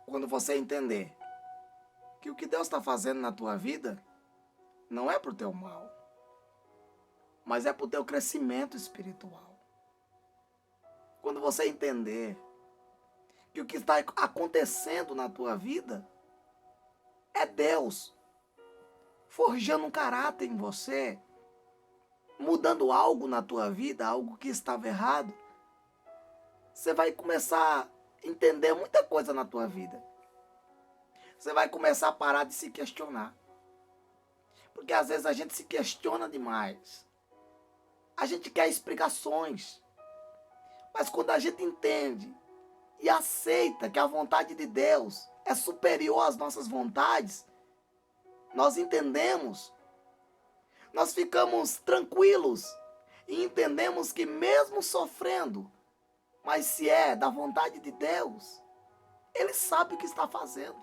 Quando você entender que o que Deus está fazendo na tua vida não é para o teu mal, mas é para o teu crescimento espiritual. Quando você entender que o que está acontecendo na tua vida é Deus forjando um caráter em você, mudando algo na tua vida, algo que estava errado, você vai começar a entender muita coisa na tua vida. Você vai começar a parar de se questionar. Porque às vezes a gente se questiona demais. A gente quer explicações. Mas quando a gente entende e aceita que a vontade de Deus é superior às nossas vontades, nós entendemos, nós ficamos tranquilos e entendemos que mesmo sofrendo, mas se é da vontade de Deus, Ele sabe o que está fazendo.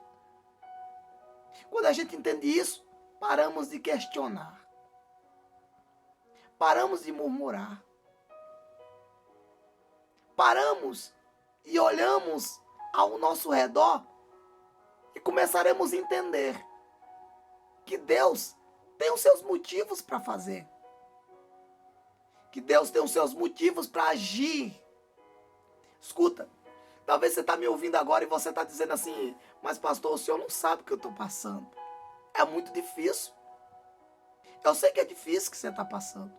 Quando a gente entende isso, paramos de questionar, paramos de murmurar, paramos e olhamos ao nosso redor e começaremos a entender que Deus tem os seus motivos para fazer. Que Deus tem os seus motivos para agir. Escuta, talvez você está me ouvindo agora e você está dizendo assim, mas pastor, o senhor não sabe o que eu estou passando. É muito difícil. Eu sei que é difícil que você está passando.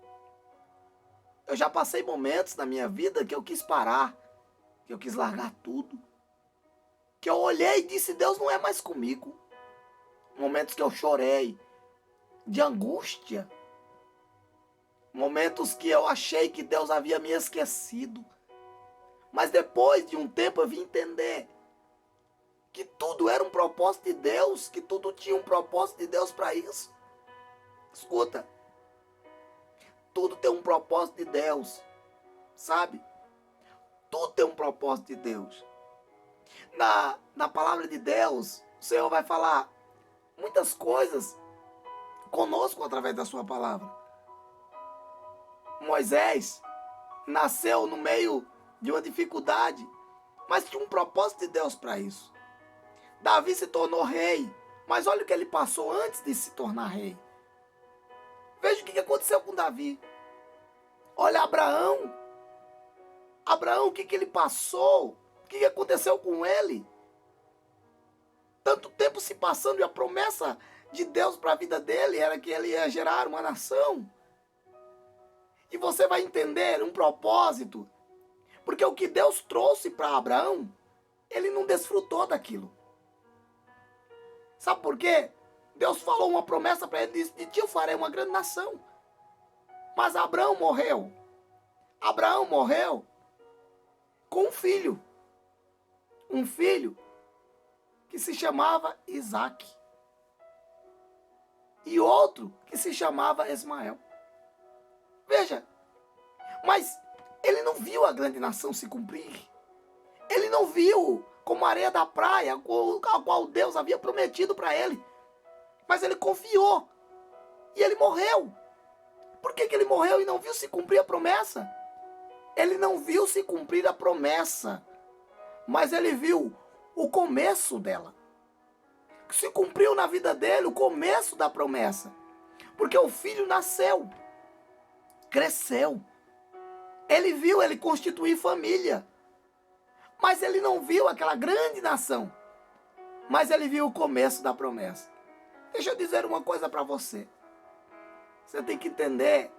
Eu já passei momentos na minha vida que eu quis parar, que eu quis largar tudo. Que eu olhei e disse, Deus não é mais comigo. Momentos que eu chorei, de angústia. Momentos que eu achei que Deus havia me esquecido. Mas depois de um tempo eu vim entender que tudo era um propósito de Deus, que tudo tinha um propósito de Deus para isso. Escuta, tudo tem um propósito de Deus, sabe? Tudo tem um propósito de Deus. Na palavra de Deus, o Senhor vai falar muitas coisas conosco através da sua palavra. Moisés nasceu no meio de uma dificuldade, mas tinha um propósito de Deus para isso. Davi se tornou rei, mas olha o que ele passou antes de se tornar rei. Veja o que aconteceu com Davi. Olha Abraão. Abraão, o que ele passou? O que aconteceu com ele? Tanto tempo se passando e a promessa de Deus para a vida dele era que ele ia gerar uma nação. E você vai entender um propósito. Porque o que Deus trouxe para Abraão, ele não desfrutou daquilo. Sabe por quê? Deus falou uma promessa para ele, disse, de ti eu farei uma grande nação. Mas Abraão morreu. Abraão morreu com um filho. Um filho que se chamava Isaac. E outro que se chamava Ismael. Veja, mas ele não viu a grande nação se cumprir. Ele não viu como a areia da praia, a qual Deus havia prometido para ele. Mas ele confiou. E ele morreu. Por que ele morreu e não viu se cumprir a promessa? Ele não viu se cumprir a promessa. Mas ele viu o começo dela. Se cumpriu na vida dele o começo da promessa. Porque o filho nasceu. Cresceu. Ele viu ele constituir família. Mas ele não viu aquela grande nação. Mas ele viu o começo da promessa. Deixa eu dizer uma coisa para você. Você tem que entender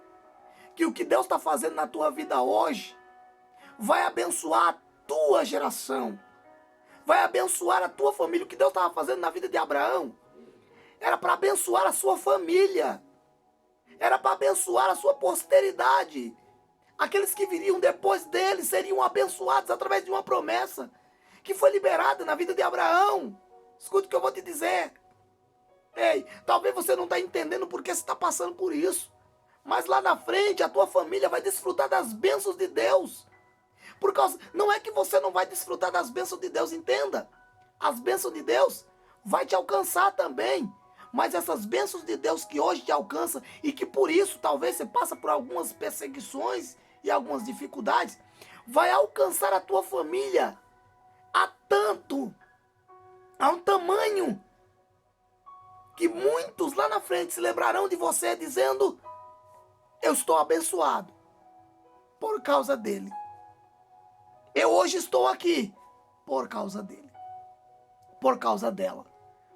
que o que Deus está fazendo na tua vida hoje vai abençoar a tua geração. Vai abençoar a tua família. O que Deus estava fazendo na vida de Abraão era para abençoar a sua família. Era para abençoar a sua posteridade. Aqueles que viriam depois dele seriam abençoados através de uma promessa que foi liberada na vida de Abraão. Escute o que eu vou te dizer. Ei, talvez você não está entendendo porque você está passando por isso. Mas lá na frente a tua família vai desfrutar das bênçãos de Deus. Por causa, não é que você não vai desfrutar das bênçãos de Deus, entenda. As bênçãos de Deus vai te alcançar também. Mas essas bênçãos de Deus que hoje te alcançam e que por isso talvez você passa por algumas perseguições e algumas dificuldades, vai alcançar a tua família a tanto Há um tamanho que muitos lá na frente se lembrarão de você dizendo: eu estou abençoado por causa dele. Eu hoje estou aqui por causa dele. Por causa dela.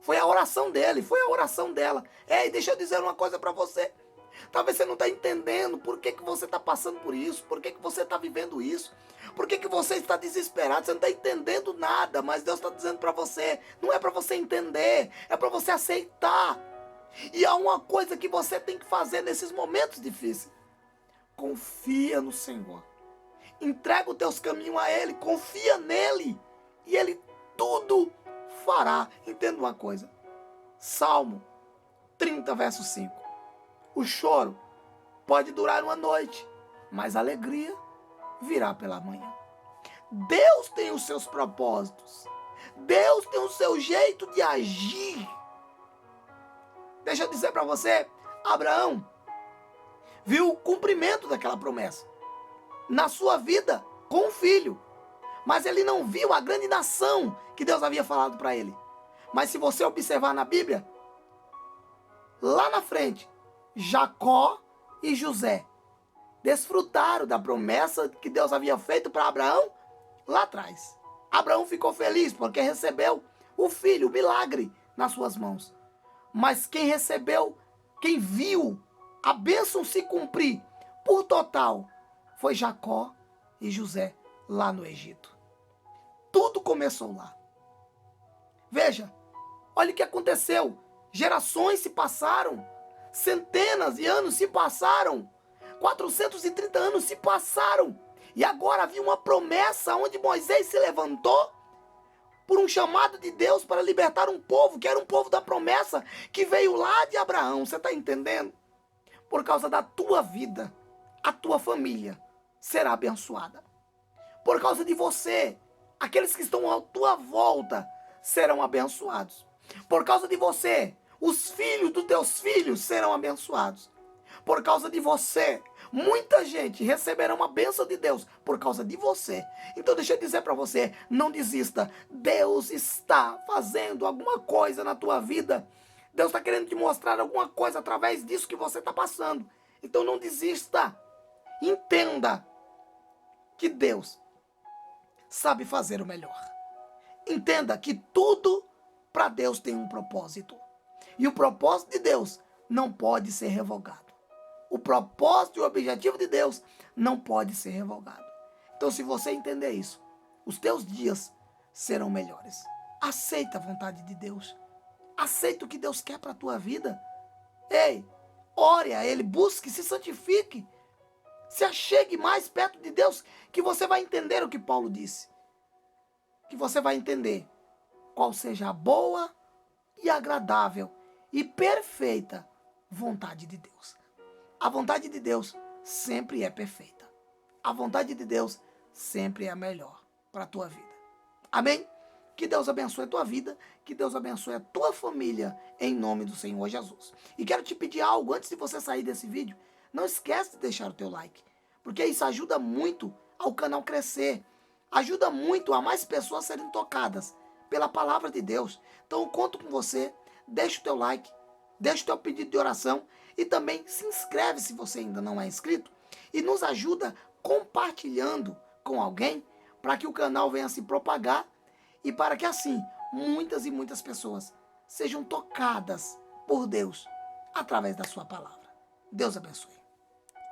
Foi a oração dele, foi a oração dela. Ei, deixa eu dizer uma coisa para você. Talvez você não está entendendo por que você está passando por isso, por que você está vivendo isso, por que você está desesperado, você não está entendendo nada, mas Deus está dizendo para você, não é para você entender, é para você aceitar. E há uma coisa que você tem que fazer nesses momentos difíceis. Confia no Senhor. Entrega os teus caminhos a Ele, confia nele, e Ele tudo fará. Entenda uma coisa, Salmo 30, verso 5. O choro pode durar uma noite, mas a alegria virá pela manhã. Deus tem os seus propósitos. Deus tem o seu jeito de agir. Deixa eu dizer para você, Abraão viu o cumprimento daquela promessa na sua vida com o filho. Mas ele não viu a grande nação que Deus havia falado para ele. Mas se você observar na Bíblia, lá na frente, Jacó e José desfrutaram da promessa que Deus havia feito para Abraão lá atrás. Abraão ficou feliz porque recebeu o filho, o milagre, nas suas mãos. Mas quem recebeu, quem viu a bênção se cumprir por total, foi Jacó e José lá no Egito. Tudo começou lá. Veja, olha o que aconteceu. Gerações se passaram, centenas de anos se passaram, 430 anos se passaram, e agora havia uma promessa onde Moisés se levantou por um chamado de Deus para libertar um povo, que era um povo da promessa, que veio lá de Abraão. Você está entendendo? Por causa da tua vida, a tua família será abençoada. Por causa de você, aqueles que estão à tua volta serão abençoados. Por causa de você, os filhos dos teus filhos serão abençoados. Por causa de você, muita gente receberá uma bênção de Deus por causa de você. Então deixa eu dizer para você, não desista. Deus está fazendo alguma coisa na tua vida. Deus está querendo te mostrar alguma coisa através disso que você está passando. Então não desista. Entenda que Deus sabe fazer o melhor. Entenda que tudo para Deus tem um propósito. E o propósito de Deus não pode ser revogado. O propósito e o objetivo de Deus não pode ser revogado. Então, se você entender isso, os teus dias serão melhores. Aceita a vontade de Deus. Aceita o que Deus quer para a tua vida. Ei, ore a Ele, busque, se santifique. Se achegue mais perto de Deus, que você vai entender o que Paulo disse. Que você vai entender qual seja a boa e agradável e perfeita vontade de Deus. A vontade de Deus sempre é perfeita. A vontade de Deus sempre é a melhor para a tua vida. Amém? Que Deus abençoe a tua vida, que Deus abençoe a tua família, em nome do Senhor Jesus. E quero te pedir algo antes de você sair desse vídeo. Não esquece de deixar o teu like, porque isso ajuda muito ao canal crescer. Ajuda muito a mais pessoas serem tocadas pela palavra de Deus. Então eu conto com você. Deixa o teu like, deixa o teu pedido de oração e também se inscreve se você ainda não é inscrito e nos ajuda compartilhando com alguém para que o canal venha se propagar e para que assim muitas e muitas pessoas sejam tocadas por Deus através da sua palavra. Deus abençoe.